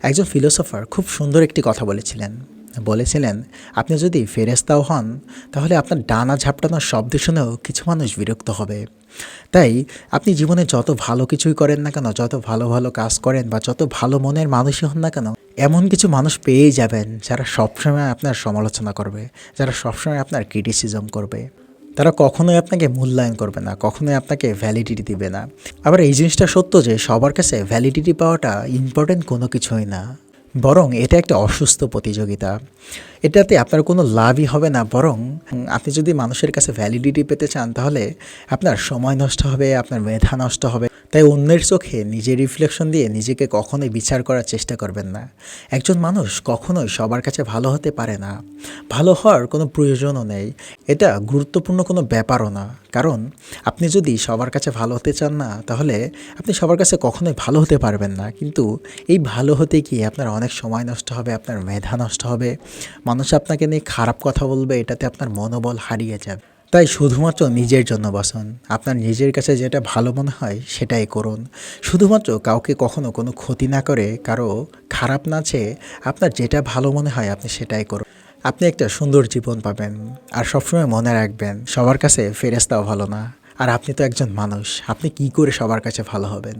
একজন ফিলোসোফার খুব সুন্দর একটি কথা বলেছিলেন, আপনি যদি ফেরেশতাও হন তাহলে আপনার ডানা ঝাপটানোর শব্দ শুনেও কিছু মানুষ বিরক্ত হবে। তাই আপনি জীবনে যত ভালো কিছুই করেন না কেন, যত ভালো ভালো কাজ করেন বা যত ভালো মনের মানুষই হন না কেন, এমন কিছু মানুষ পেয়েই যাবেন যারা সবসময় আপনার সমালোচনা করবে, যারা সবসময় আপনার ক্রিটিসিজম করবে। তারা কখনোই আপনাকে মূল্যায়ন করবে না, কখনোই আপনাকে ভ্যালিডিটি দিবে না। আবার এই জিনিসটা সত্য যে সবার কাছে ভ্যালিডিটি পাওয়াটা ইম্পর্টেন্ট কোনো কিছুই না, বরং এটা একটা অসুস্থ প্রতিযোগিতা। এটাতে আপনার কোনো লাভই হবে না, বরং আপনি যদি মানুষের কাছে ভ্যালিডিটি পেতে চান তাহলে আপনার সময় নষ্ট হবে, আপনার মেধা নষ্ট হবে। তাই অন্যের চোখে নিজের রিফ্লেকশন দিয়ে নিজেকে কখনোই বিচার করার চেষ্টা করবেন না। একজন মানুষ কখনোই সবার কাছে ভালো হতে পারে না, ভালো হওয়ার কোনো প্রয়োজনও নেই, এটা গুরুত্বপূর্ণ কোনো ব্যাপারও না। কারণ আপনি যদি সবার কাছে ভালো হতে চান না, তাহলে আপনি সবার কাছে কখনোই ভালো হতে পারবেন না। কিন্তু এই ভালো হতে গিয়ে আপনার অনেক সময় নষ্ট হবে, আপনার মেধা নষ্ট হবে, মানুষ আপনাকে নিয়ে খারাপ কথা বলবে, এটাতে আপনার মনোবল হারিয়ে যাবে। তাই শুধুমাত্র নিজের জন্য বাঁচুন, আপনার নিজের কাছে যেটা ভালো মনে হয় সেটাই করুন। শুধুমাত্র কাউকে কখনো কোনো ক্ষতি না করে, কারো খারাপ না চেয়ে আপনার যেটা ভালো মনে হয় আপনি সেটাই করুন। আপনি একটা সুন্দর জীবন পাবেন। আর সবসময় মনে রাখবেন, সবার কাছে ফেরেশতাও ভালো না। আর আপনি তো একজন মানুষ, আপনি কি করে সবার কাছে ভালো হবেন?